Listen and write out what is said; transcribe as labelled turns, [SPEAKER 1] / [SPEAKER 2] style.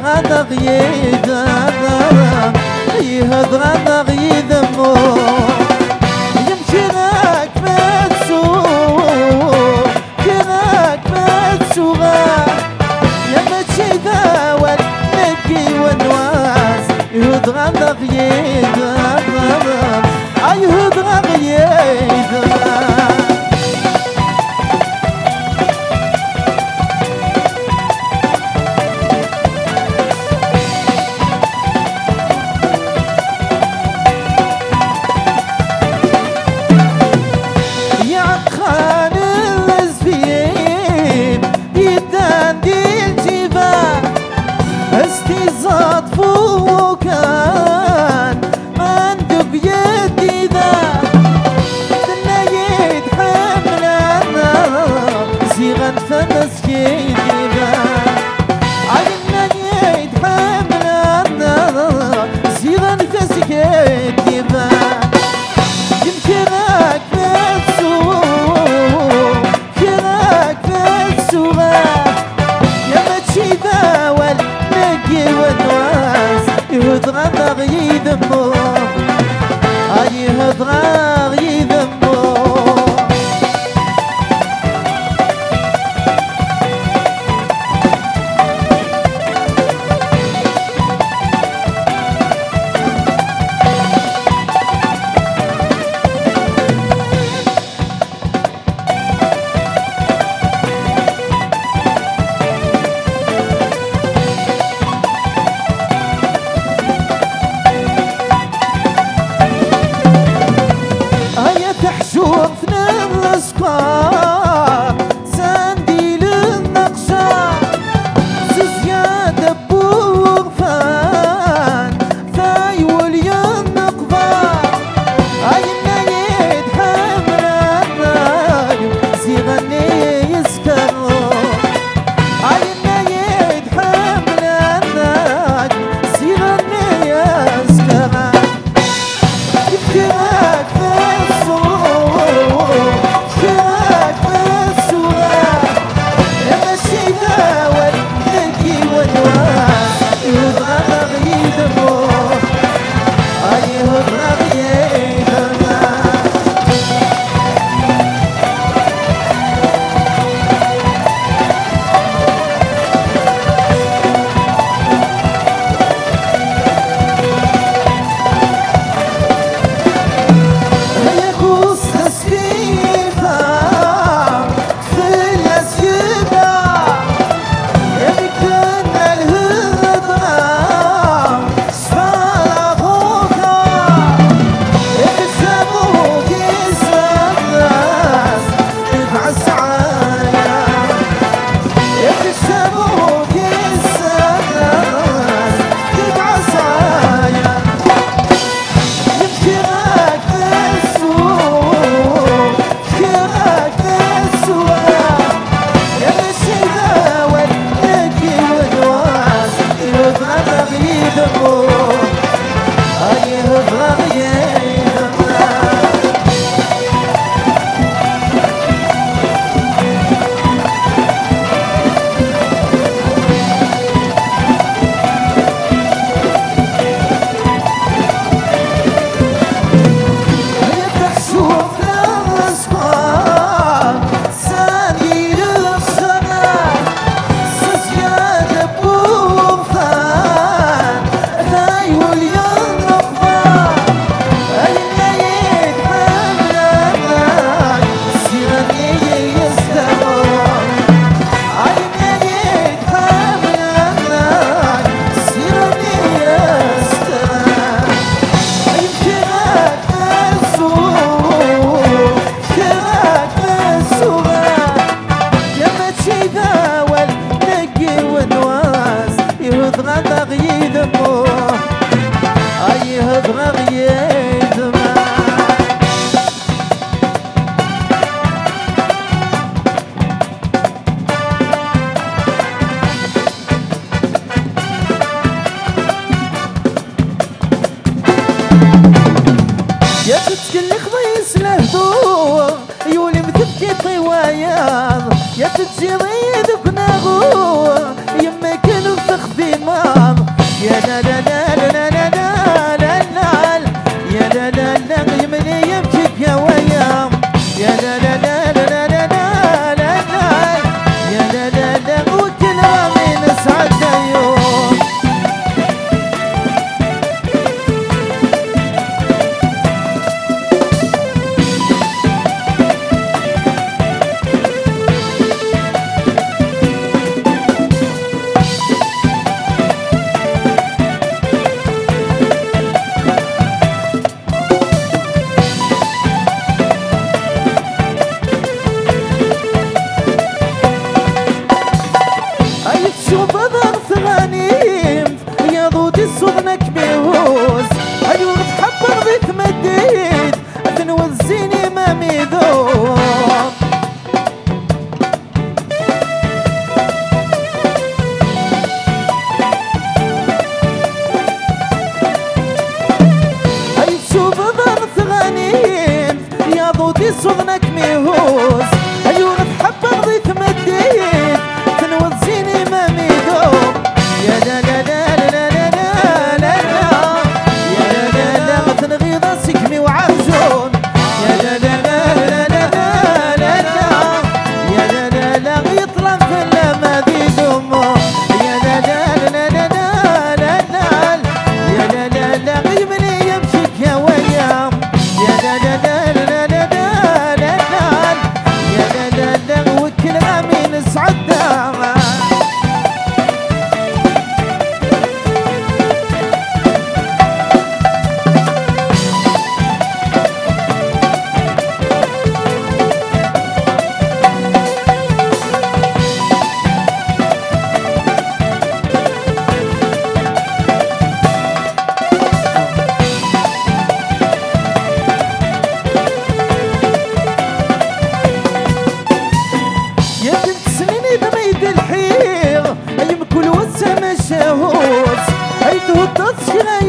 [SPEAKER 1] غدا غيدم غدا غيدمو يمشي راك ما تسوق كراك ما تسوق يا ما تشي ذاول نكي ونواس يهود غدا غيدم يهود غدا غيدم يهود غدا غيدمو يهود غدا غيدمو يا تتجي ضيدك ناغو يما كانوا تخديمه يا لا لا لا لا لا لا لا لا يا لا لا لا يمني يمشيك يا ويام يا لا لا لا لا لا لا لا لا يا لا لا لا وكل من سعد يوم شوف ضغط غنيم يا ضودي صغنك بيهوز أيوة تحب رضيت مديد تنوزيني ما ميذوب أي شوف ضغط غنيم يا ضودي صغنك ميهوز أيوة تحب رضيت مديد تنوزيني ما ميدوب يا لا لا لا لا لا لا لا يا لا لا لا تنغيض سكمي وعرجون يا لا لا لا لا لا لا لا يا لا لا لا يطلع في اللمادي دمه يا لا لا لا لا لا لا لا يا لا لا لا يمني يمشيك يا ويام يا لا لا لا لا لا لا لا يا لا لا لا وكل امين سعده الحير أيم كل وسم الشهوز أي تهدد شغاية